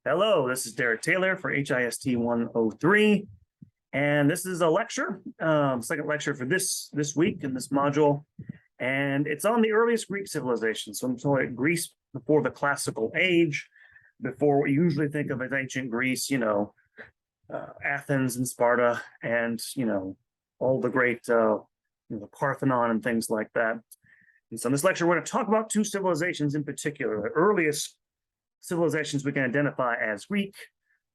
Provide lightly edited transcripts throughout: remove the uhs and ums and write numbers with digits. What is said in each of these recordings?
Hello, this is Derek Taylor for HIST 103, and this is a lecture, second lecture for this week in this module, and it's on the earliest Greek civilization. So I'm talking about Greece before the classical age, before what you usually think of as ancient Greece, Athens and Sparta, and all the great, the Parthenon and things like that. And so in this lecture, we're going to talk about two civilizations in particular, the earliest civilizations we can identify as Greek,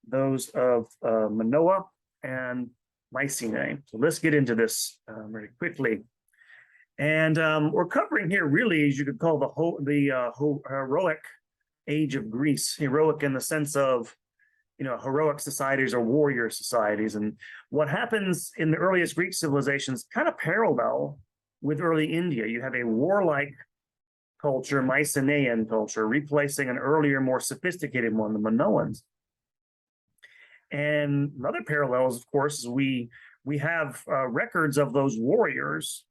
those of Minoa and Mycenae. So let's get into this very quickly. And we're covering here really, as you could call the heroic age of Greece, heroic in the sense of, heroic societies or warrior societies. And what happens in the earliest Greek civilizations kind of parallel with early India. You have a warlike culture, Mycenaean culture, replacing an earlier, more sophisticated one, the Minoans. And another parallels, of course, is we have records of those warriors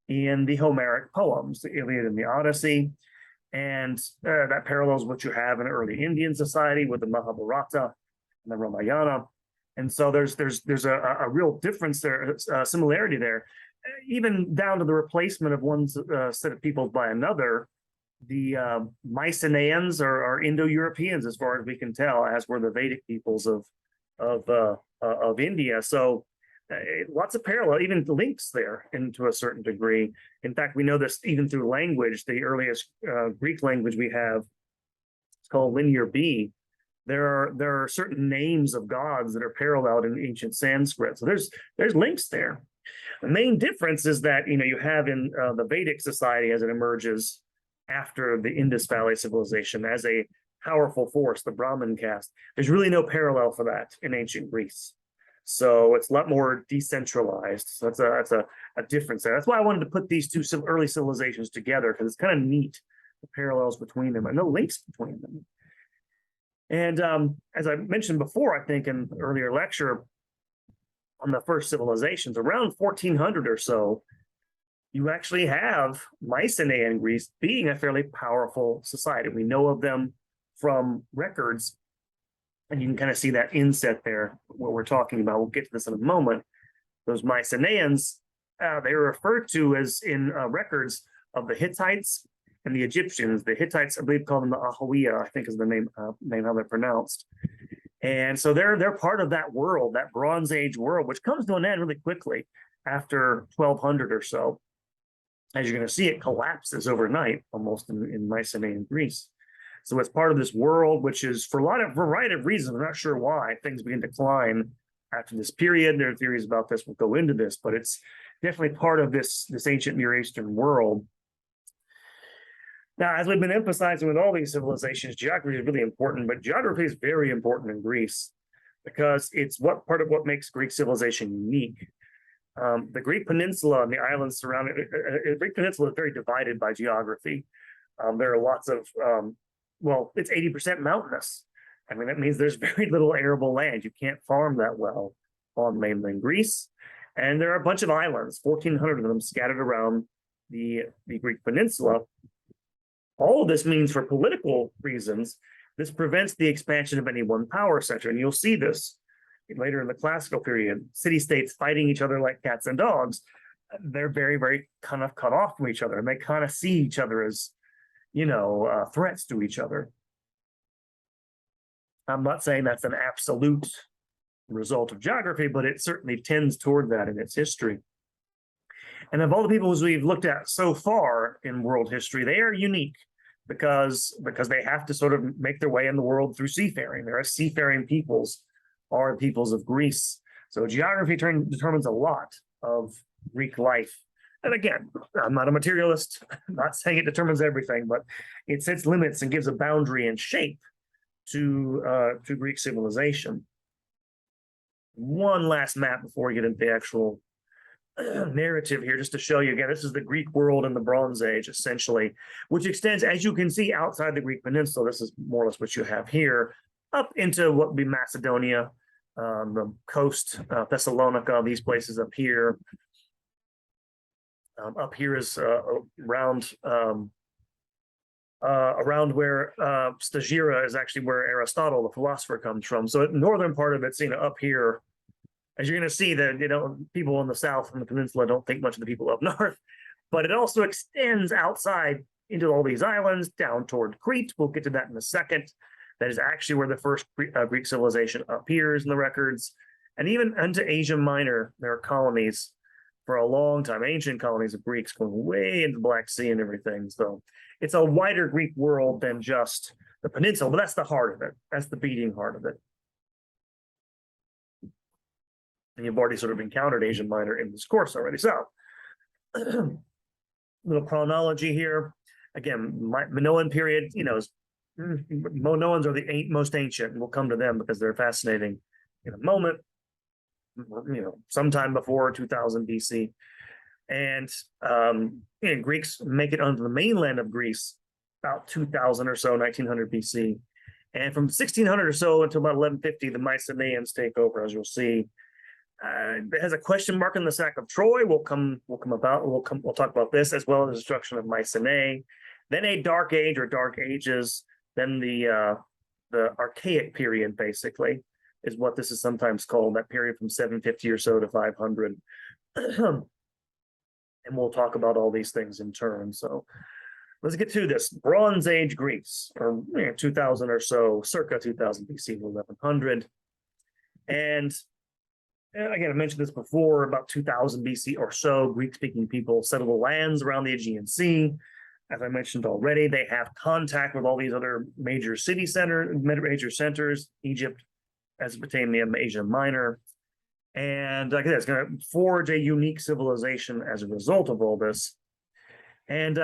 in the Homeric poems, the Iliad and the Odyssey, and that parallels what you have in early Indian society with the Mahabharata and the Ramayana. And so there's a real difference there, similarity there, even down to the replacement of one set of people by another. The Mycenaeans are Indo-Europeans, as far as we can tell, as were the Vedic peoples of India. So lots of parallel, even links there, and to a certain degree. In fact, we know this even through language. The earliest Greek language we have, it's called Linear B. There are certain names of gods that are paralleled in ancient Sanskrit. So there's links there. The main difference is that you have in the Vedic society as it emerges after the Indus Valley civilization as a powerful force, the Brahmin caste. There's really no parallel for that in ancient Greece. So it's a lot more decentralized. So that's a difference there. That's why I wanted to put these two early civilizations together, because it's kind of neat, the parallels between them and no links between them. And as I mentioned before, I think in the earlier lecture on the first civilizations, around 1400 or so, you actually have Mycenaean Greece being a fairly powerful society. We know of them from records, and you can kind of see that inset there, what we're talking about. We'll get to this in a moment. Those Mycenaeans, they are referred to as in records of the Hittites and the Egyptians. The Hittites, I believe, call them the Ahawiya, I think is the name how they're pronounced. And so they're part of that world, that Bronze Age world, which comes to an end really quickly after 1200 or so. As you're going to see, it collapses overnight almost in Mycenaean Greece. So it's part of this world, which is, for a variety of reasons, I'm not sure why, things begin to decline after this period. There are theories about this, we'll go into this, but it's definitely part of this ancient Near Eastern world. Now, as we've been emphasizing with all these civilizations, geography is really important, but geography is very important in Greece because it's part of what makes Greek civilization unique. The Greek peninsula and the islands surrounding it, the Greek peninsula is very divided by geography. There are lots of, it's 80% mountainous. I mean, that means there's very little arable land. You can't farm that well on mainland Greece. And there are a bunch of islands, 1,400 of them scattered around the Greek peninsula. All of this means, for political reasons, this prevents the expansion of any one power center. And you'll see this later in the classical period, city-states fighting each other like cats and dogs. They're very, very kind of cut off from each other, and they kind of see each other as, threats to each other. I'm not saying that's an absolute result of geography, but it certainly tends toward that in its history. And of all the peoples we've looked at so far in world history, they are unique because they have to sort of make their way in the world through seafaring. There are seafaring peoples, are peoples of Greece. So geography determines a lot of Greek life. And again, I'm not a materialist. I'm not saying it determines everything, but it sets limits and gives a boundary and shape to Greek civilization. One last map before we get into the actual narrative here, just to show you again, this is the Greek world in the Bronze Age, essentially, which extends, as you can see, outside the Greek peninsula. This is more or less what you have here, up into what would be Macedonia, the coast, Thessalonica, these places up here. Up here is around around where Stagira is actually where Aristotle, the philosopher, comes from. So the northern part of it's, up here, as you're going to see that, people in the south and the peninsula don't think much of the people up north, but it also extends outside into all these islands down toward Crete. We'll get to that in a second. That is actually where the first Greek civilization appears in the records. And even into Asia Minor, there are colonies for a long time, ancient colonies of Greeks going way into the Black Sea and everything. So it's a wider Greek world than just the peninsula, but that's the heart of it. That's the beating heart of it. And you've already sort of encountered Asia Minor in this course already. So, little chronology here. Again, Minoan period, Minoans are the most ancient, and we'll come to them because they're fascinating in a moment. Sometime before 2000 BC. And Greeks make it onto the mainland of Greece about 2000 or so, 1900 BC. And from 1600 or so until about 1150, the Mycenaeans take over, as you'll see. It has a question mark in the sack of Troy. We'll talk about this, as well as the destruction of Mycenae. Then a dark age or dark ages. Then the Archaic period, basically, is what this is sometimes called, that period from 750 or so to 500. And we'll talk about all these things in turn. So let's get to this. Bronze Age Greece, or 2000 or so, circa 2000 BC to 1100. And again, I mentioned this before, about 2000 BC or so, Greek-speaking people settle the lands around the Aegean Sea. As I mentioned already, they have contact with all these other major major centers, Egypt, Mesopotamia, Asia Minor. And like I said, it's going to forge a unique civilization as a result of all this. And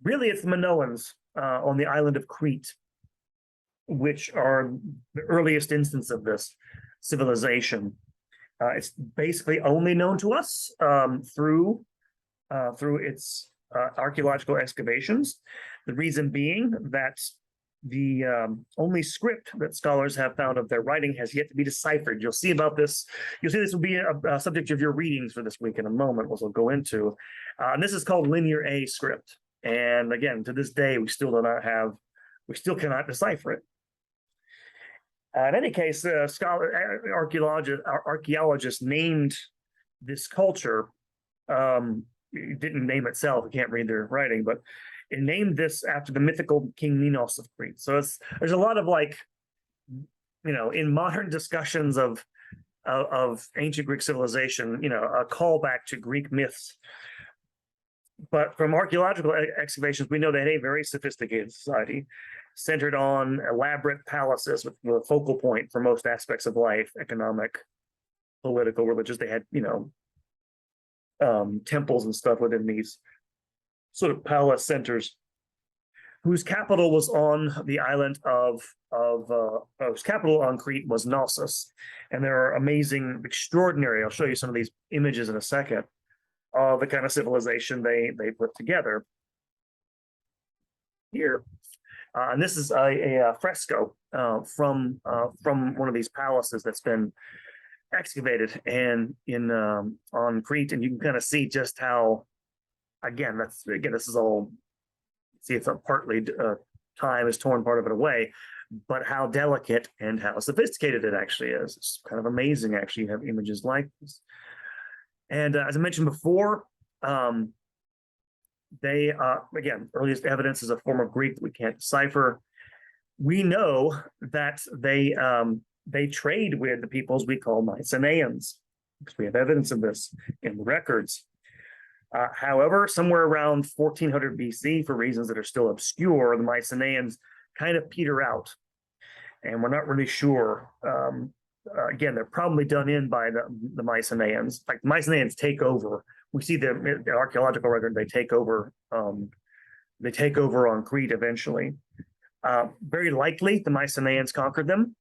really, it's the Minoans on the island of Crete, which are the earliest instance of this civilization. It's basically only known to us through its archaeological excavations. The reason being that the only script that scholars have found of their writing has yet to be deciphered. You'll see about this. You'll see this will be a subject of your readings for this week in a moment, which we'll go into. And this is called Linear A script. And again, to this day, we still cannot decipher it. In any case, archaeologists named this culture. It didn't name itself. You can't read their writing, but it named this after the mythical King Minos of Crete. So there's a lot of in modern discussions of ancient Greek civilization, a callback to Greek myths. But from archaeological excavations, we know they had a very sophisticated society centered on elaborate palaces with the focal point for most aspects of life, economic, political, religious. They had, temples and stuff within these sort of palace centers, whose capital was on the island whose capital on Crete was Knossos. And there are amazing, extraordinary, I'll show you some of these images in a second, of the kind of civilization they put together here. And this is a fresco from one of these palaces that's been excavated and on Crete, and you can kind of see just how, this is all, see, it's partly time has torn part of it away, but how delicate and how sophisticated it actually is. It's kind of amazing, actually, you have images like this. And as I mentioned before, they, earliest evidence is a form of Greek that we can't decipher. We know that they trade with the peoples we call Mycenaeans, because we have evidence of this in the records. However, somewhere around 1400 BC, for reasons that are still obscure, the Mycenaeans kind of peter out, and we're not really sure. Again, they're probably done in by the Mycenaeans. Like, the Mycenaeans take over. We see the archaeological record, they take over on Crete eventually. Very likely the Mycenaeans conquered them.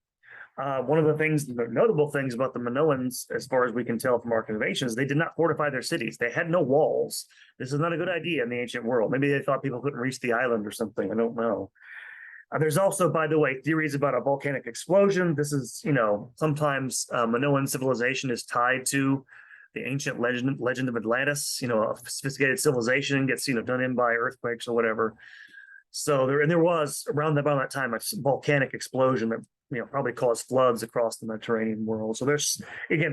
One of the notable things about the Minoans, as far as we can tell from our excavations, they did not fortify their cities. They had no walls. This is not a good idea in the ancient world. Maybe they thought people couldn't reach the island or something. I don't know. There's also, by the way, theories about a volcanic explosion. This is, sometimes Minoan civilization is tied to the ancient legend of Atlantis. A sophisticated civilization gets, done in by earthquakes or whatever. So there was around that time a volcanic explosion that probably caused floods across the Mediterranean world. So there's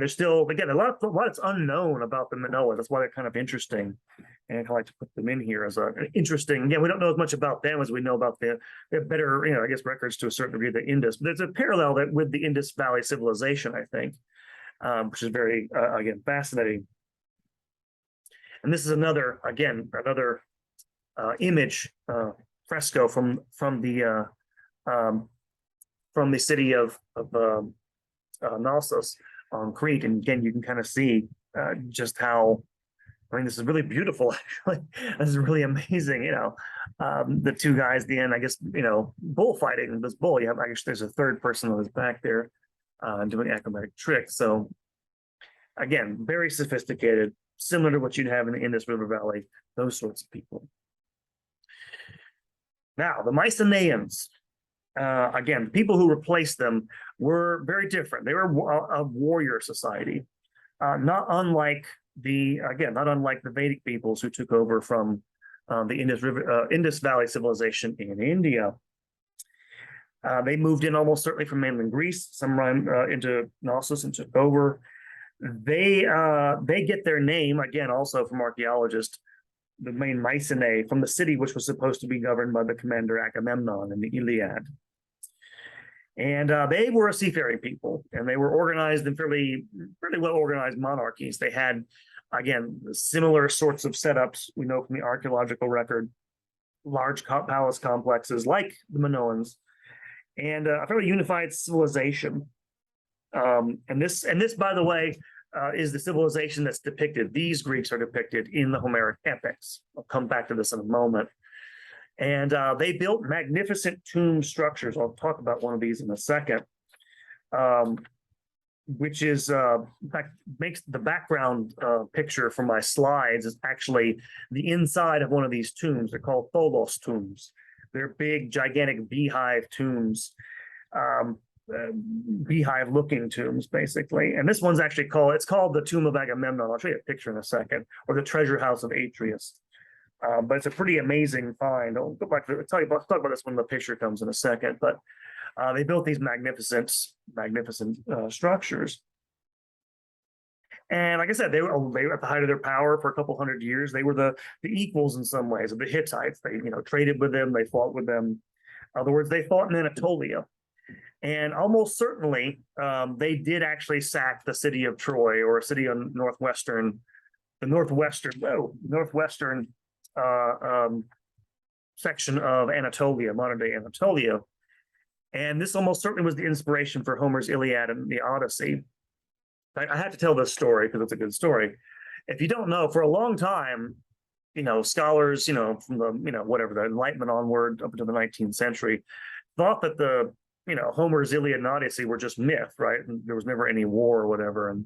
still a lot that's unknown about the Minoans. That's why they're kind of interesting, and I like to put them in here as an interesting. Again, we don't know as much about them as we know about the better, I guess, records to a certain degree, the Indus. But there's a parallel that with the Indus Valley civilization, I think, which is very again fascinating. And this is another image fresco from the city of Knossos on Crete, and again you can kind of see just how. I mean, this is really beautiful. Actually, this is really amazing. The two guys at the end, I guess, bullfighting this bull. You have actually there's a third person on his back there doing acrobatic tricks. So again, very sophisticated, similar to what you'd have in the Indus River Valley. Those sorts of people. Now, the Mycenaeans, again, people who replaced them were very different. They were a warrior society, not unlike the Vedic peoples who took over from the Indus Valley civilization in India. They moved in almost certainly from mainland Greece, some into Knossos and took over. They get their name again also from archaeologists. The main Mycenae from the city which was supposed to be governed by the commander Agamemnon in the Iliad. And they were a seafaring people, and they were organized in fairly well organized monarchies. They had, again, similar sorts of setups we know from the archaeological record, large palace complexes like the Minoans, and a fairly unified civilization. And this, by the way, is the civilization that's depicted. These Greeks are depicted in the Homeric epics. I'll come back to this in a moment. And they built magnificent tomb structures. I'll talk about one of these in a second, which is, in fact, makes the background picture for my slides is actually the inside of one of these tombs. They're called tholos tombs. They're big, gigantic beehive tombs. Beehive-looking tombs, basically. And this one's actually called the Tomb of Agamemnon. I'll show you a picture in a second, or the Treasure House of Atreus. But it's a pretty amazing find. I'll go back to talk about this when the picture comes in a second. But they built these magnificent structures. And like I said, they were at the height of their power for a couple hundred years. They were the equals in some ways of the Hittites. They traded with them. They fought with them. In other words, they fought in Anatolia. And almost certainly, they did actually sack the city of Troy, or a city on northwestern section of Anatolia, modern day Anatolia. And this almost certainly was the inspiration for Homer's Iliad and the Odyssey. I have to tell this story because it's a good story. If you don't know, for a long time, scholars, from the, whatever, the Enlightenment onward up until the 19th century, thought that the Homer's Iliad and Odyssey were just myth, right? And there was never any war or whatever.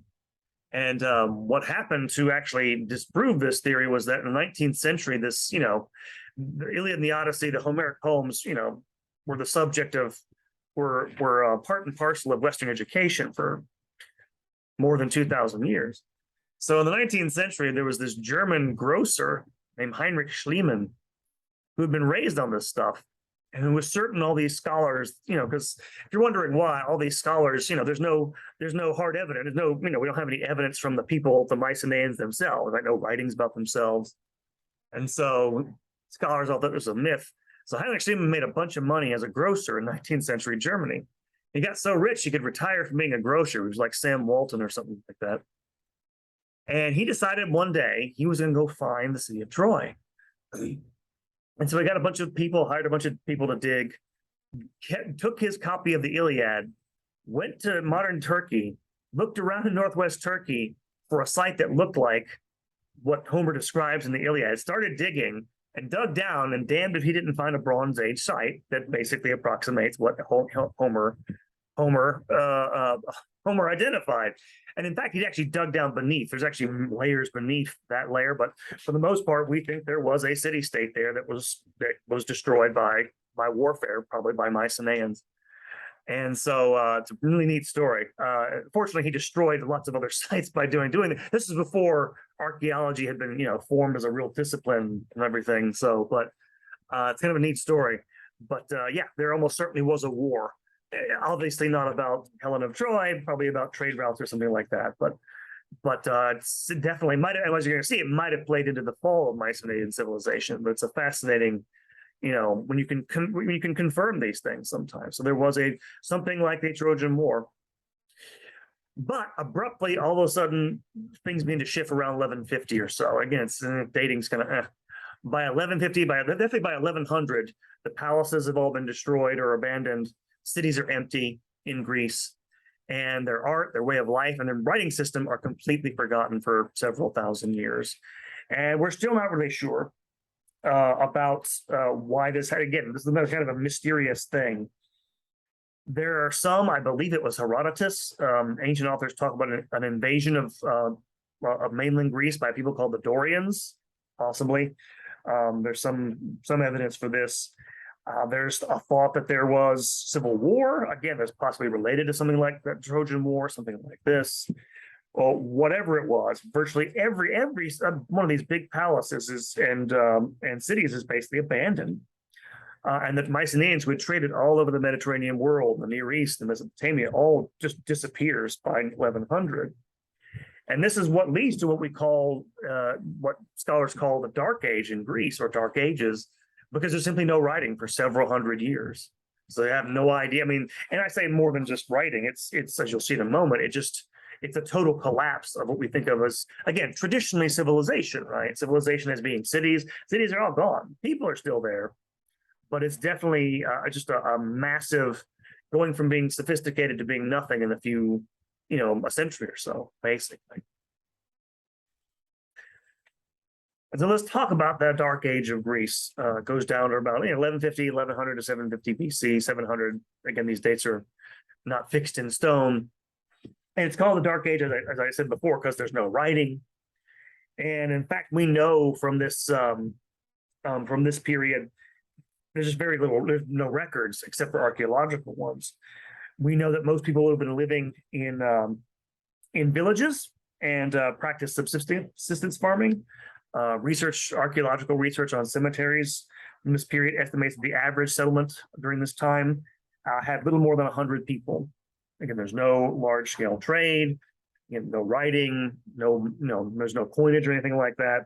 And what happened to actually disprove this theory was that in the 19th century, this, the Iliad and the Odyssey, the Homeric poems, were the subject of, were part and parcel of Western education for more than 2,000 years. So in the 19th century, there was this German grocer named Heinrich Schliemann who had been raised on this stuff. And who was certain all these scholars, because if you're wondering why all these scholars, there's no hard evidence. There's no, we don't have any evidence from the people, the Mycenaeans themselves, no writings about themselves. And so scholars all thought it was a myth. So Heinrich Schliemann made a bunch of money as a grocer in 19th century Germany. He got so rich he could retire from being a grocer. He was like Sam Walton or something like that. And he decided one day he was going to go find the city of Troy. And so he got a bunch of people, hired a bunch of people to dig, took his copy of the Iliad, went to modern Turkey, looked around in northwest Turkey for a site that looked like what Homer describes in the Iliad, started digging and dug down, and damned if he didn't find a Bronze Age site that basically approximates what Homer identified. And in fact, he actually dug down beneath. There's actually layers beneath that layer, but for the most part, we think there was a city-state there that was destroyed by warfare, probably by Mycenaeans. And so it's a really neat story. Fortunately, he destroyed lots of other sites by doing it. This is before archaeology had been, formed as a real discipline and everything. So, but It's kind of a neat story, but yeah, there almost certainly was a war. Obviously not about Helen of Troy, probably about trade routes or something like that. But it's definitely might have, as you're going to see, it might have played into the fall of Mycenaean civilization. But it's a fascinating, when you can confirm these things sometimes. So there was something like the Trojan War. But abruptly, all of a sudden, things begin to shift around 1150 or so. Again, it's dating's kind of by 1150, definitely by 1100, the palaces have all been destroyed or abandoned. Cities are empty in Greece, and their art, their way of life, and their writing system are completely forgotten for several thousand years. And we're still not really sure about why this. Again, this is kind of a mysterious thing. There are some, I believe it was Herodotus. Ancient authors talk about an invasion of mainland Greece by people called the Dorians, possibly. There's some evidence for this. There's a thought that there was civil war. Again, that's possibly related to something like the Trojan War, something like this. Well, whatever it was, virtually every one of these big palaces and cities is basically abandoned. And the Mycenaeans, who had traded all over the Mediterranean world, the Near East, and Mesopotamia, all just disappears by 1100. And this is what leads to what we call, what scholars call the Dark Age in Greece, or Dark Ages, because there's simply no writing for several hundred years. So they have no idea. I mean, and I say more than just writing. It's as you'll see in a moment, it's a total collapse of what we think of as, again, traditionally civilization, right? Civilization as being cities. Cities are all gone. People are still there. But it's definitely just a massive going from being sophisticated to being nothing in a few, a century or so, basically. And so let's talk about that Dark Age of Greece. It goes down to about 1150, 1100 to 750 BC, 700. Again, these dates are not fixed in stone. And it's called the Dark Age, as I said before, because there's no writing. And in fact, we know from this period, there's just there's no records except for archaeological ones. We know that most people have been living in villages and practice subsistence farming. Archaeological research on cemeteries in this period estimates that the average settlement during this time had little more than 100 people. Again, there's no large scale trade, no writing, there's no coinage or anything like that.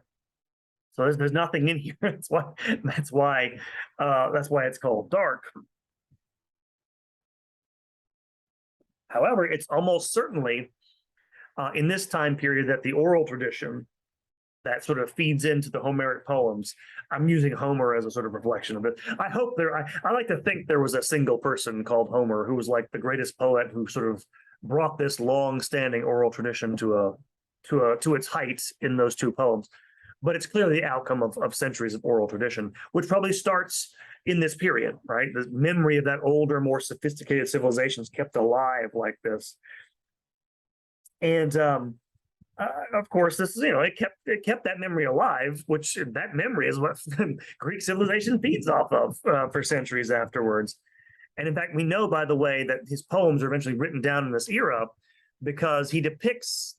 So there's nothing in here. That's why it's called dark. However, it's almost certainly in this time period that the oral tradition that sort of feeds into the Homeric poems. I'm using Homer as a sort of reflection of it. I like to think there was a single person called Homer who was like the greatest poet who sort of brought this long-standing oral tradition to its height in those two poems. But it's clearly the outcome of centuries of oral tradition, which probably starts in this period, right? The memory of that older, more sophisticated civilizations kept alive like this. And of course, this is, it kept that memory alive, which that memory is what Greek civilization feeds off of for centuries afterwards. And in fact, we know, by the way, that his poems are eventually written down in this era because the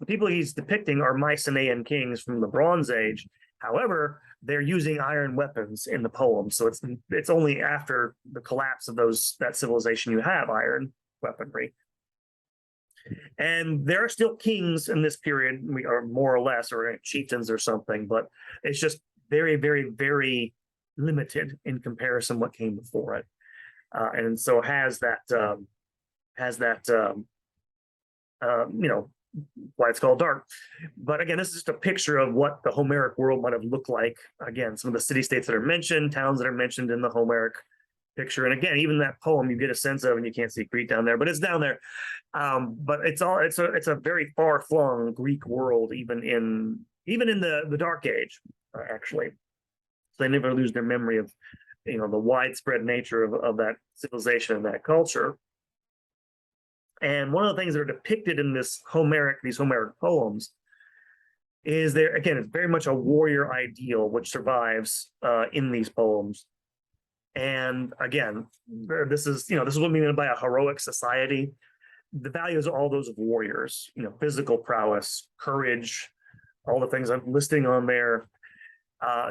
people he's depicting are Mycenaean kings from the Bronze Age. However, they're using iron weapons in the poem. So it's only after the collapse of that civilization you have iron weaponry. And there are still kings in this period, or more or less, or chieftains or something, but it's just very, very, very limited in comparison what came before it. And so has that why it's called dark. But again, this is just a picture of what the Homeric world might have looked like. Again, some of the city-states that are mentioned, towns that are mentioned in the Homeric picture. And again, even that poem you get a sense of, and you can't see Crete down there, but it's down there. But it's a very far-flung Greek world, even in the Dark Age, actually. So they never lose their memory of the widespread nature of that civilization and that culture. And one of the things that are depicted in these Homeric poems is it's very much a warrior ideal which survives in these poems. And again, this is what we mean by a heroic society. The values are all those of warriors, physical prowess, courage, all the things I'm listing on there.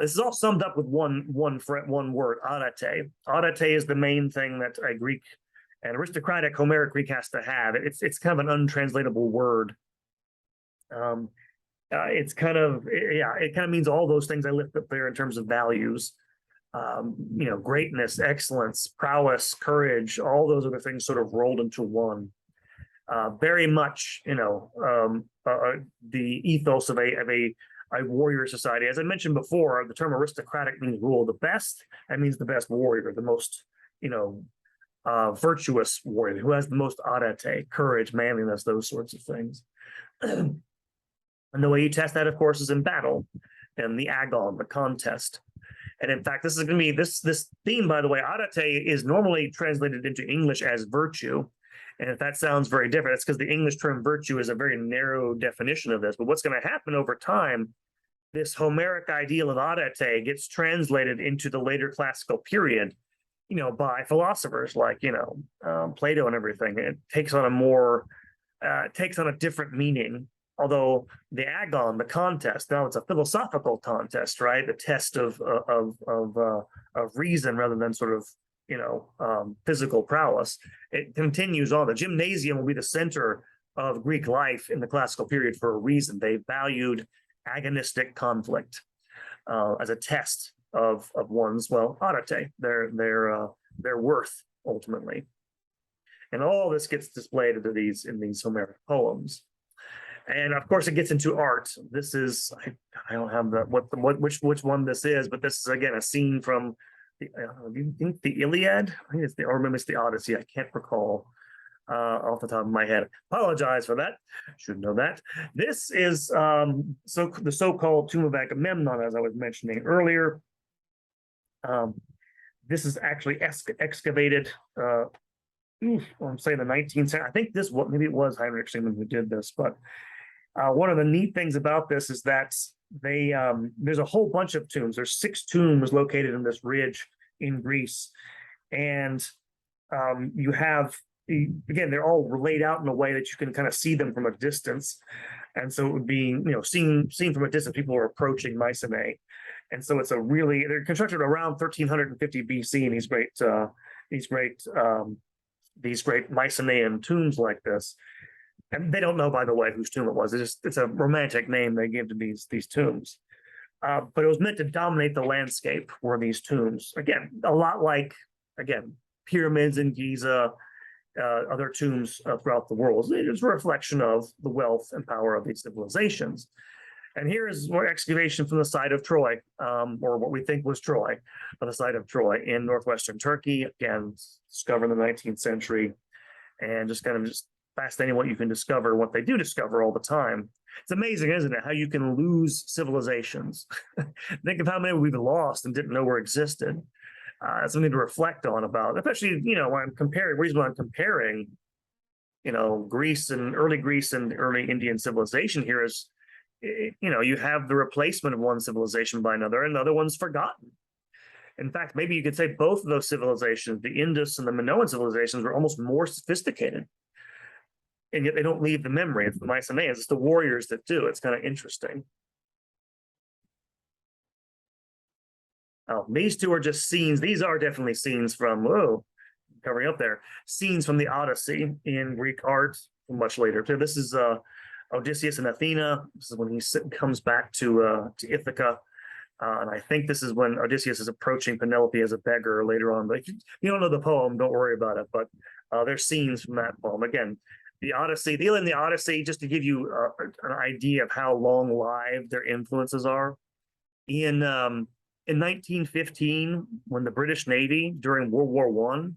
This is all summed up with one word, arete. Arete is the main thing that a Greek, an aristocratic Homeric Greek has to have. It's kind of an untranslatable word. It's kind of, yeah, it kind of means all those things I lift up there in terms of values. Greatness, excellence, prowess, courage, all those other things sort of rolled into one. Very much, the ethos of a warrior society. As I mentioned before, the term aristocratic means rule of the best. That means the best warrior, the most, virtuous warrior, who has the most arete, courage, manliness, those sorts of things. And the way you test that, of course, is in battle and the agon, the contest. And in fact, this is going to be this theme, by the way. Arete is normally translated into English as virtue. And if that sounds very different, it's because the English term virtue is a very narrow definition of this. But what's going to happen over time, this Homeric ideal of arete gets translated into the later classical period, by philosophers like, Plato and everything. It takes on a different meaning. Although the agon, the contest, now it's a philosophical contest, right? The test of reason rather than sort of physical prowess. It continues on. The gymnasium will be the center of Greek life in the classical period for a reason. They valued agonistic conflict as a test of one's arete, their worth ultimately, and all this gets displayed in these Homeric poems. And of course, it gets into art. This is, I don't have which one this is, but this is again a scene from the Iliad. I think or maybe it's the Odyssey. I can't recall off the top of my head. Apologize for that. Should know that. This is the so-called Tomb of Agamemnon, as I was mentioning earlier. This is actually excavated. I'm saying the 19th century. I think maybe it was Heinrich Schliemann who did this, but one of the neat things about this is that there's a whole bunch of tombs. There's 6 tombs located in this ridge in Greece, and you have, again, they're all laid out in a way that you can kind of see them from a distance, and so it would be seen from a distance. People are approaching Mycenae, and so they're constructed around 1350 BC in these great Mycenaean tombs like this. And they don't know, by the way, whose tomb it was. It's a romantic name they give to these tombs. But it was meant to dominate the landscape, were these tombs. Again, a lot like, pyramids in Giza, other tombs throughout the world. It's a reflection of the wealth and power of these civilizations. And here is more excavation from the site of Troy, or what we think was Troy, on the site of Troy in northwestern Turkey. Again, discovered in the 19th century, and just fascinating what you can discover, what they do discover all the time. It's amazing, isn't it, how you can lose civilizations? Think of how many we've lost and didn't know were existed. Something to reflect on about, especially, when I'm comparing, reason why I'm comparing, Greece and early Indian civilization here is, you have the replacement of one civilization by another, and another one's forgotten. In fact, maybe you could say both of those civilizations, the Indus and the Minoan civilizations, were almost more sophisticated. And yet they don't leave the memory. It's the Mycenaeans, it's the warriors that do. It's kind of interesting. Oh, these two are just scenes. These are definitely scenes from, covering up there, scenes from the Odyssey in Greek art much later. So this is Odysseus and Athena. This is when he comes back to Ithaca. And I think this is when Odysseus is approaching Penelope as a beggar later on. But if you don't know the poem, don't worry about it. But there's scenes from that poem. Again, the Odyssey, the Iliad and the Odyssey, just to give you an idea of how long-lived their influences are. In 1915, when the British Navy, during World War I,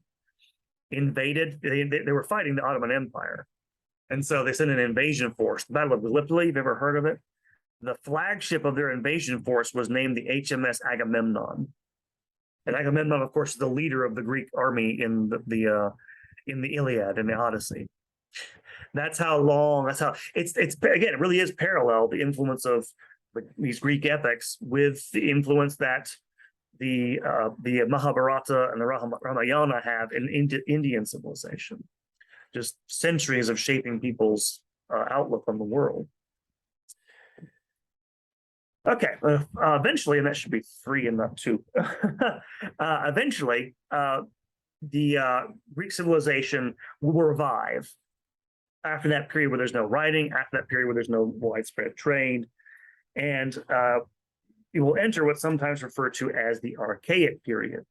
invaded, they were fighting the Ottoman Empire. And so they sent an invasion force. The Battle of Gallipoli, you've ever heard of it? The flagship of their invasion force was named the HMS Agamemnon. And Agamemnon, of course, is the leader of the Greek army in the Iliad and the Odyssey. That's how it's again, it really is parallel, the influence of these Greek epics with the influence that the Mahabharata and the Ramayana have in Indian civilization. Just centuries of shaping people's outlook on the world. Okay, eventually, and that should be three and not two. Eventually, the Greek civilization will revive after that period where there's no writing, after that period where there's no widespread trade, and it will enter what's sometimes referred to as the Archaic period.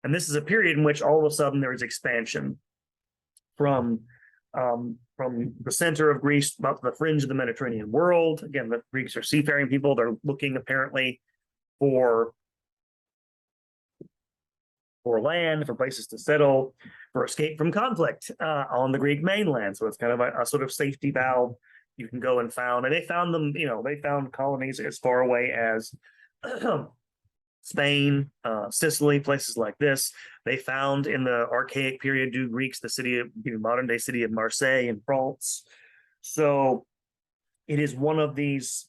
And this is a period in which all of a sudden there is expansion from the center of Greece up to the fringe of the Mediterranean world. Again, the Greeks are seafaring people. They're looking apparently for land, for places to settle, for escape from conflict on the Greek mainland. So it's kind of a sort of safety valve you can go and found. And they found them, they found colonies as far away as Spain, Sicily, places like this. They found in the Archaic period, do Greeks, the city of modern day city of Marseille in France. So it is one of these.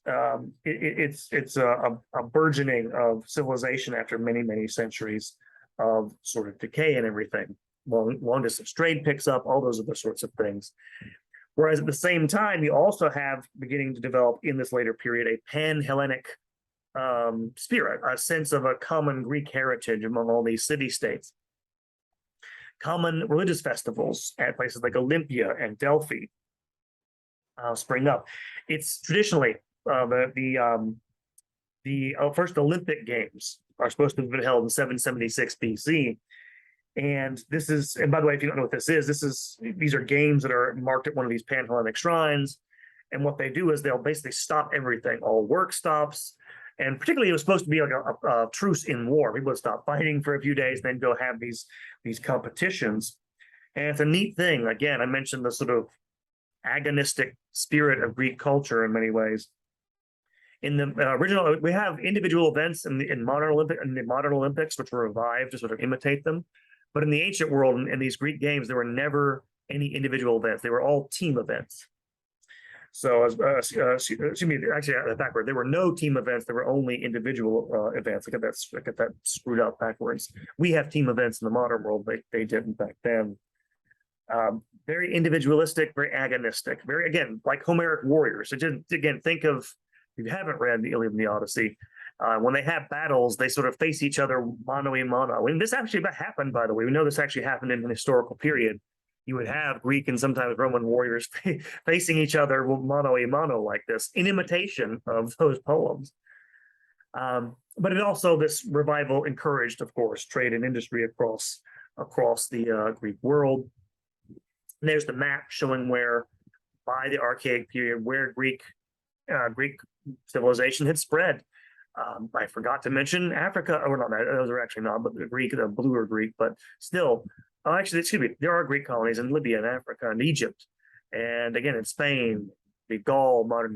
It's a burgeoning of civilization after many centuries of sort of decay and everything. Long distance trade picks up, all those other sorts of things. Whereas at the same time, you also have beginning to develop in this later period a pan-Hellenic spirit, a sense of a common Greek heritage among all these city-states. Common religious festivals at places like Olympia and Delphi spring up. It's traditionally the first Olympic Games are supposed to have been held in 776 BC. And this is, and by the way, if you don't know what this is, these are games that are marked at one of these pan-Hellenic shrines. And what they do is they'll basically stop everything. All work stops. And particularly, it was supposed to be like a truce in war. People would stop fighting for a few days, then go have these competitions. And it's a neat thing. Again, I mentioned the sort of agonistic spirit of Greek culture in many ways. In the original, we have individual events in the modern Olympics, which were revived to sort of imitate them. But in the ancient world, in these Greek games, there were never any individual events. They were all team events. So, excuse me, actually, backward. There were no team events. There were only individual events. I get that screwed up backwards. We have team events in the modern world. They didn't back then. Very individualistic, very agonistic, very, again, like Homeric warriors. So just, again, think of, if you haven't read the Iliad and the Odyssey, when they have battles, they sort of face each other mano a mano. And this actually happened, by the way. We know this actually happened in an historical period. You would have Greek and sometimes Roman warriors facing each other mano a mano like this in imitation of those poems. But it also, this revival encouraged, of course, trade and industry across the Greek world. And there's the map showing where, by the Archaic period, where Greek civilization had spread. I forgot to mention Africa, or not, those are actually not, but the bluer Greek, but still, actually, excuse me, there are Greek colonies in Libya and Africa and Egypt. And again, in Spain, the Gaul, modern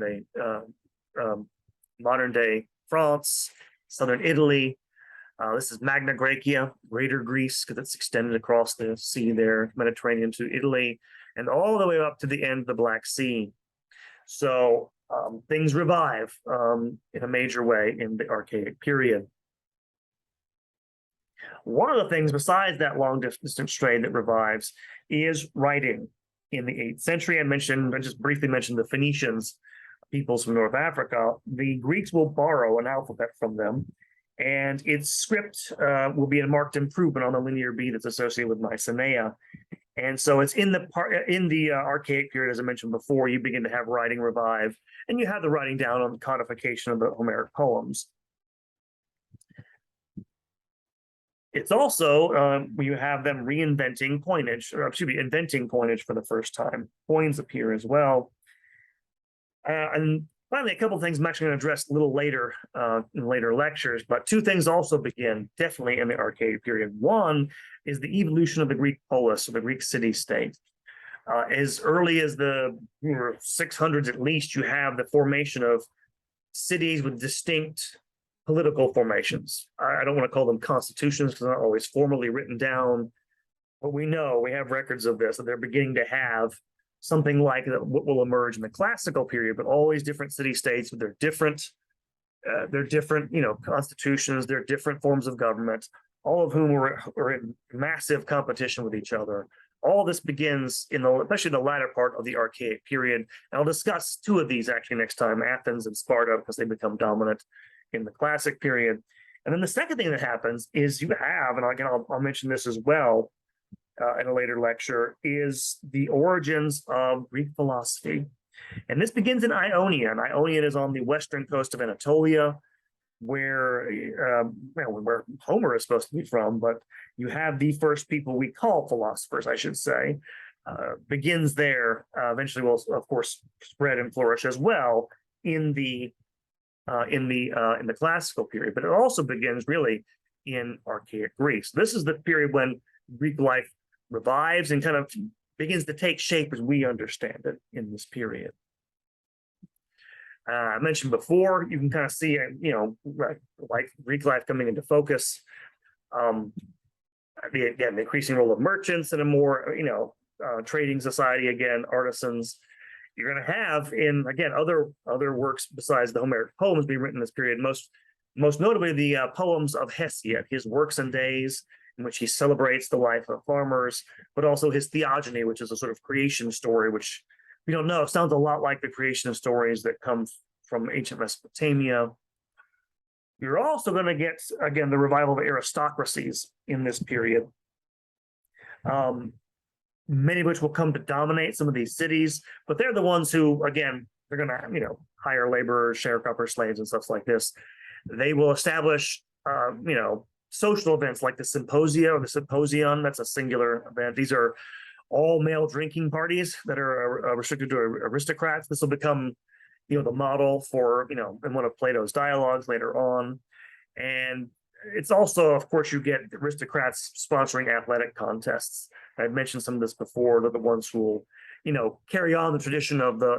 day France, southern Italy. This is Magna Graecia, Greater Greece, because it's extended across the sea there, Mediterranean to Italy, and all the way up to the end of the Black Sea. So things revive in a major way in the Archaic period. One of the things besides that long distance trade that revives is writing. In the 8th century, I just briefly mentioned the Phoenicians, peoples from North Africa. The Greeks will borrow an alphabet from them, and its script will be a marked improvement on the linear B that's associated with Mycenae. And so it's in the Archaic period, as I mentioned before, you begin to have writing revive, and you have the writing down on the codification of the Homeric poems. It's also you have them reinventing coinage, or excuse me, inventing coinage for the first time. Coins appear as well. And finally, a couple of things I'm actually going to address a little later in later lectures, but two things also begin definitely in the Archaic period. One is the evolution of the Greek polis, or the Greek city-state. As early as the 600s at least, you have the formation of cities with distinct political formations. I don't want to call them constitutions because they're not always formally written down, but we have records of this, that they're beginning to have something like what will emerge in the classical period, but always different city-states with their different, constitutions, their different forms of government, all of whom are in massive competition with each other all this begins in the, especially the latter part of the Archaic period. And I'll discuss two of these actually next time, Athens and Sparta, because they become dominant in the Classic period. And then the second thing that happens is you have, and again, I'll mention this as well in a later lecture, is the origins of Greek philosophy. And this begins in Ionia, and Ionia is on the western coast of Anatolia, where where Homer is supposed to be from, but you have the first people we call philosophers, I should say, begins there. Eventually will, of course, spread and flourish as well in the classical period, but it also begins really in Archaic Greece. This is the period when Greek life revives and kind of begins to take shape as we understand it in this period. I mentioned before, you can kind of see, like Greek life coming into focus. The increasing role of merchants in a more, trading society, again, artisans. You're going to have in, again, other works besides the Homeric poems being written in this period, most notably the poems of Hesiod, his Works and Days, in which he celebrates the life of farmers, but also his Theogony, which is a sort of creation story, which we don't know, sounds a lot like the creation stories that come from ancient Mesopotamia. You're also going to get, again, the revival of aristocracies in this period, many of which will come to dominate some of these cities, but they're the ones who, again, they're going to, hire laborers, sharecropper slaves, and stuff like this. They will establish, social events like the symposia or the symposion. That's a singular event. These are all male drinking parties that are restricted to aristocrats. This will become, the model for, in one of Plato's dialogues later on. And it's also, of course, you get aristocrats sponsoring athletic contests. I've mentioned some of this before. They're the ones who will, carry on the tradition of the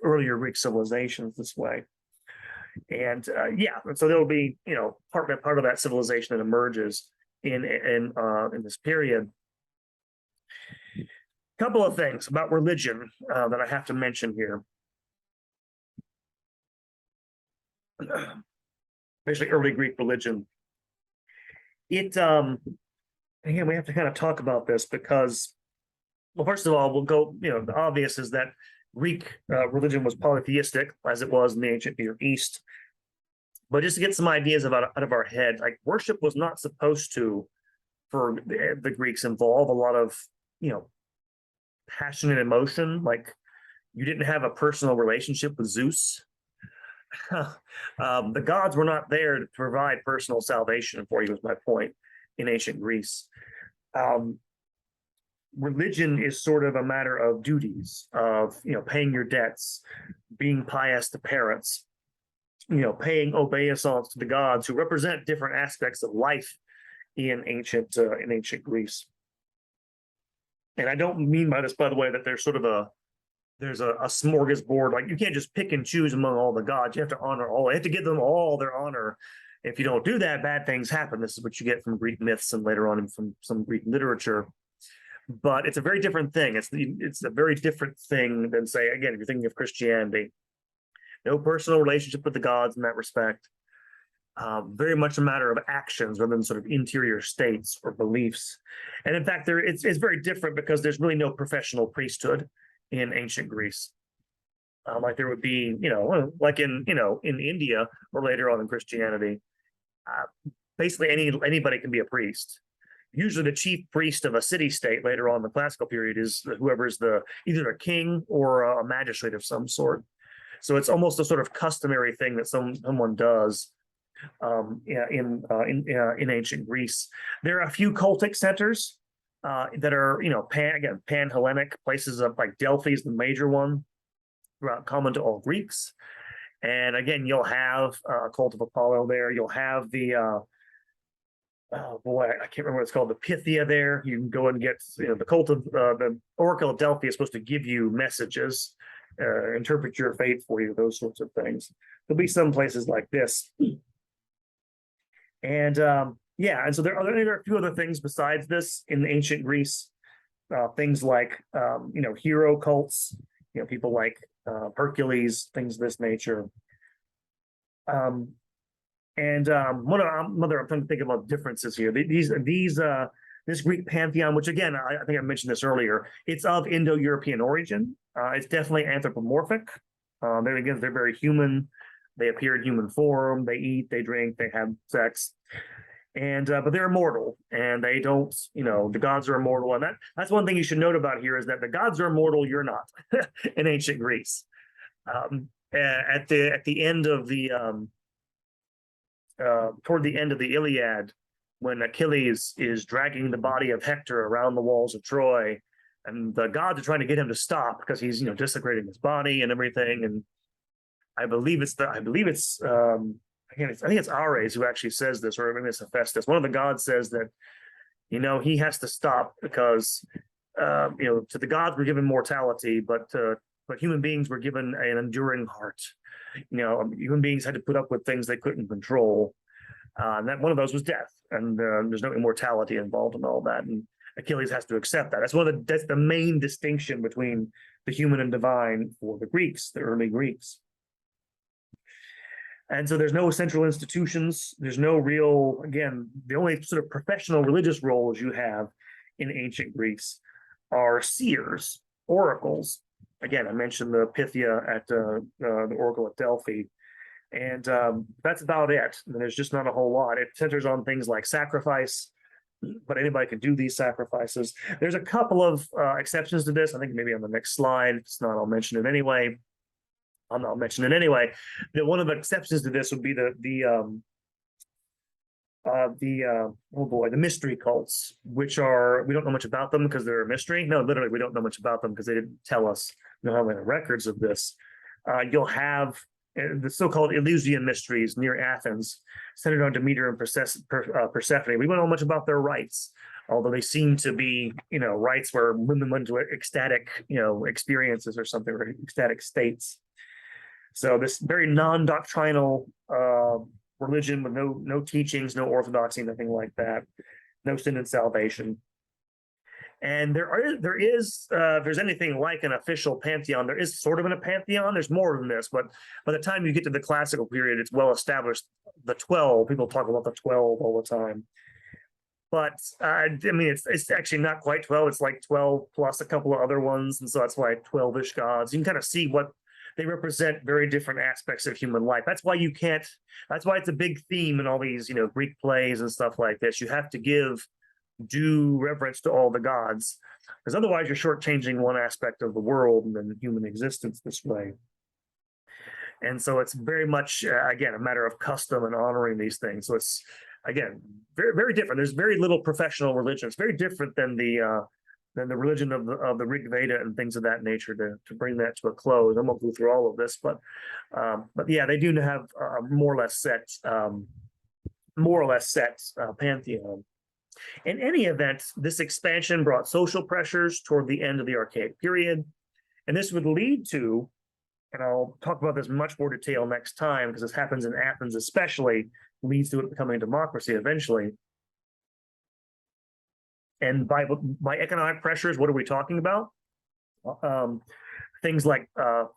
earlier Greek civilizations this way. And so there'll be, part of that civilization that emerges in this period. A couple of things about religion that I have to mention here. Especially early Greek religion. Again, we have to kind of talk about this because, well, first of all, we'll go, the obvious is that Greek religion was polytheistic, as it was in the ancient Near East. But just to get some ideas out of our head, like worship was not supposed to, for the Greeks, involve a lot of, passionate emotion. Like you didn't have a personal relationship with Zeus. The gods were not there to provide personal salvation for you, is my point, in ancient Greece. Religion is sort of a matter of duties, of paying your debts, being pious to parents, paying obeisance to the gods who represent different aspects of life in ancient Greece. And I don't mean by this, by the way, that there's sort of a smorgasbord. Like you can't just pick and choose among all the gods. You have to honor all. You have to give them all their honor. If you don't do that, bad things happen. This is what you get from Greek myths and later on from some Greek literature. But it's a very different thing. It's a very different thing than, say, again, if you're thinking of Christianity. No personal relationship with the gods in that respect. Very much a matter of actions rather than sort of interior states or beliefs. And in fact, it's very different because there's really no professional priesthood in ancient Greece. Like there would be, like in India or later on in Christianity. Basically anybody can be a priest. Usually the chief priest of a city-state later on in the classical period is whoever's either a king or a magistrate of some sort. So it's almost a sort of customary thing that someone does in ancient Greece. There are a few cultic centers that are, pan-Hellenic places of like Delphi is the major one, throughout common to all Greeks. And again, you'll have a cult of Apollo there. You'll have the I can't remember what it's called, the Pythia there. You can go and get, the cult of the Oracle of Delphi is supposed to give you messages, interpret your fate for you, those sorts of things. There'll be some places like this. And and so there are a few other things besides this in ancient Greece. Things like, hero cults, people like Hercules, things of this nature. I'm trying to think about differences here. These this Greek pantheon, which again, I think I mentioned this earlier, it's of Indo-European origin. It's definitely anthropomorphic. They're very human. They appear in human form. They eat, they drink, they have sex, and but they're immortal, and they don't. The gods are immortal, and that's one thing you should note about here is that the gods are immortal. You're not in ancient Greece. At the end of the toward the end of the Iliad, when Achilles is dragging the body of Hector around the walls of Troy, and the gods are trying to get him to stop because he's desecrating his body and everything. And I think it's Ares who actually says this, or maybe it's Hephaestus. One of the gods says that he has to stop because to the gods we're given mortality, but human beings were given an enduring heart. Human beings had to put up with things they couldn't control. And that one of those was death, and there's no immortality involved in all that. And Achilles has to accept that. That's the main distinction between the human and divine for the Greeks, the early Greeks. And so there's no central institutions. There's no real, again, the only sort of professional religious roles you have in ancient Greece are seers, oracles. Again, I mentioned the Pythia at the Oracle at Delphi. And that's about it. And there's just not a whole lot. It centers on things like sacrifice, but anybody can do these sacrifices. There's a couple of exceptions to this. I think maybe on the next slide. If it's not, I'll mention it anyway. I'll mention it anyway. One of the exceptions to this would be the mystery cults, which are, we don't know much about them because they're a mystery. No, literally, we don't know much about them because they didn't tell us. We don't have any records of this. You'll have the so-called Eleusinian mysteries near Athens, centered on Demeter and Persephone. We don't know much about their rites, although they seem to be, rites where women went into ecstatic, experiences or something, or ecstatic states. So this very non-doctrinal religion with no teachings, no orthodoxy, nothing like that, no sin and salvation. And there is if there's anything like an official pantheon, there is sort of a pantheon. There's more than this, but by the time you get to the classical period, it's well established. The 12, people talk about the 12 all the time. But it's actually not quite 12. It's like 12 plus a couple of other ones, and so that's why 12-ish gods. You can kind of see what they represent, very different aspects of human life. That's why it's a big theme in all these, Greek plays and stuff like this. You have to give due reverence to all the gods, because otherwise you're shortchanging one aspect of the world and then human existence this way. And so it's very much, again, a matter of custom and honoring these things. So it's, again, very, very different. There's very little professional religion. It's very different than the religion of the Rig Veda and things of that nature. To bring that to a close, I won't go through all of this, but yeah, they do have more or less set pantheon. In any event, this expansion brought social pressures toward the end of the Archaic period, and this would lead to, and I'll talk about this in much more detail next time because this happens in Athens especially, leads to it becoming a democracy eventually. And by economic pressures, what are we talking about? Things like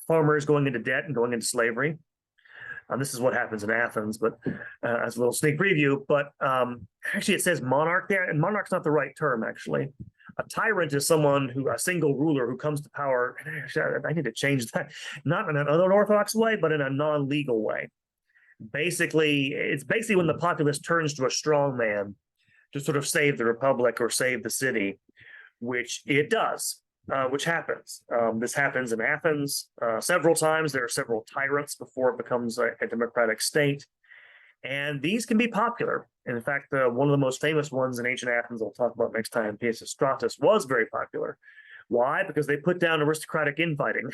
farmers going into debt and going into slavery. This is what happens in Athens, but as a little sneak preview. But actually, it says monarch there, and monarch's not the right term, actually. A tyrant is a single ruler who comes to power. Actually, I need to change that, not in an unorthodox way, but in a non-legal way. It's basically when the populace turns to a strong man to sort of save the republic or save the city, which it does. Which happens. This happens in Athens several times. There are several tyrants before it becomes a democratic state. And these can be popular. And in fact, one of the most famous ones in ancient Athens, I'll talk about next time, Pisistratus, was very popular. Why? Because they put down aristocratic infighting.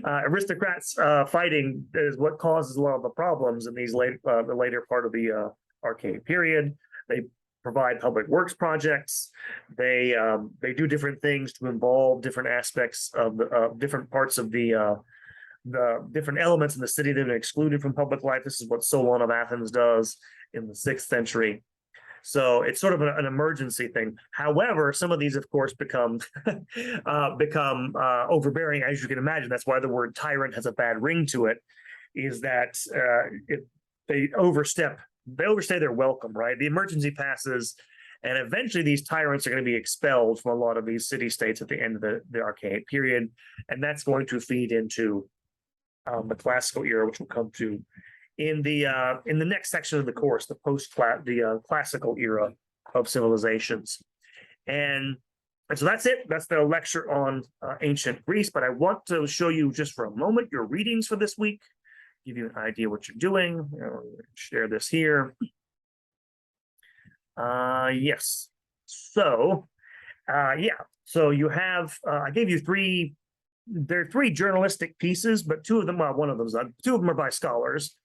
Aristocrats fighting is what causes a lot of the problems in these the later part of the Archaic period. They provide public works projects. They do different things to involve different aspects of the different parts of the different elements in the city that are excluded from public life. This is what Solon of Athens does in the 6th century. So it's sort of an emergency thing. However, some of these, of course, become overbearing, as you can imagine. That's why the word tyrant has a bad ring to it. Is that they overstay their welcome, right? The emergency passes, And eventually these tyrants are going to be expelled from a lot of these city-states at the end of the Archaic period. And that's going to feed into the classical era, which we'll come to in the next section of the course, the classical era of civilizations. And so that's it. That's the lecture on ancient Greece. But I want to show you just for a moment your readings for this week, give you an idea what you're doing. Share this here. Yes. So, yeah. So you have, I gave you three, there are three journalistic pieces, but two of them, well, one of them, two of them are by scholars.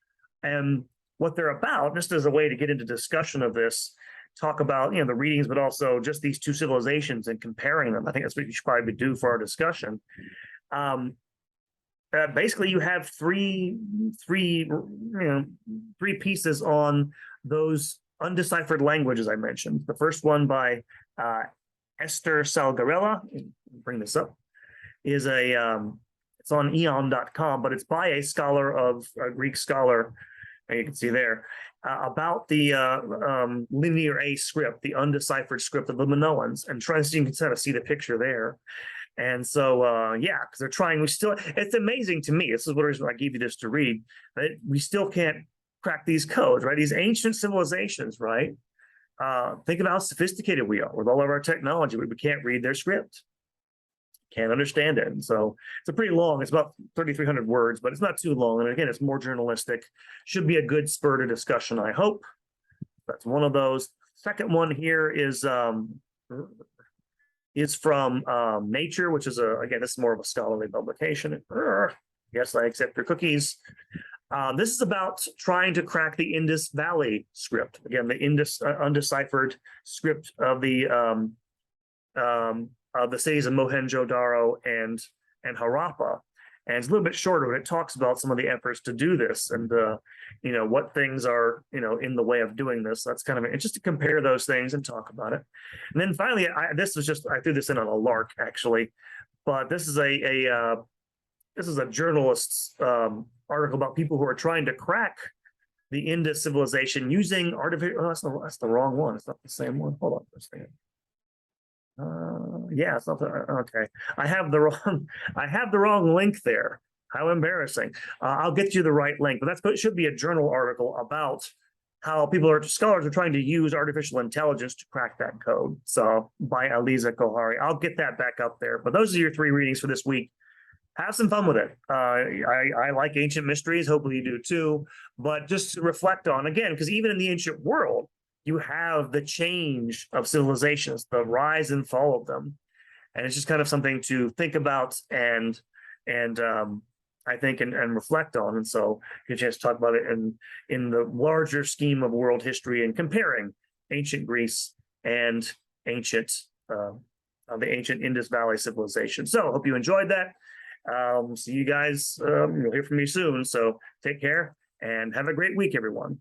And what they're about, just as a way to get into discussion of this, talk about, the readings, but also just these two civilizations and comparing them. I think that's what you should probably do for our discussion. Basically, you have three pieces on those undeciphered languages I mentioned. The first one by Esther Salgarella, bring this up, is it's on eon.com, but it's by a Greek scholar, and you can see there, about the linear A script, the undeciphered script of the Minoans, and trying to see, you can kind of see the picture there. And so, yeah, because they're trying, it's amazing to me, this is what I gave you this to read, that we still can't crack these codes, right? These ancient civilizations, right? Think of how sophisticated we are with all of our technology. We can't read their script. Can't understand it. And so it's a pretty long, it's about 3,300 words, but it's not too long. And again, it's more journalistic. Should be a good spur to discussion, I hope. That's one of those. Second one here is from Nature, which is again, this is more of a scholarly publication. Yes, I accept your cookies. This is about trying to crack the Indus Valley script. Again, the undeciphered script of the cities of Mohenjo-Daro and Harappa. And it's a little bit shorter, but it talks about some of the efforts to do this and, what things are, in the way of doing this. That's kind of it, just to compare those things and talk about it. And then finally, I threw this in on a lark, actually, but this is a journalist's article about people who are trying to crack the Indus civilization using artificial. Oh, that's the wrong one. It's not the same one. Hold on for a second. Yeah, it's not okay. I have the wrong link there. How embarrassing. I'll get you the right link, but it should be a journal article about how scholars are trying to use artificial intelligence to crack that code. So by Aliza Kohari. I'll get that back up there. But those are your three readings for this week. Have some fun with it. I like ancient mysteries. Hopefully you do too. But just reflect on, again, because even in the ancient world, you have the change of civilizations, the rise and fall of them. And it's just kind of something to think about and I think and reflect on. And so get a chance to talk about it in the larger scheme of world history and comparing ancient Greece and the ancient Indus Valley civilization. So hope you enjoyed that. See you guys. You'll hear from me soon. So take care and have a great week, everyone.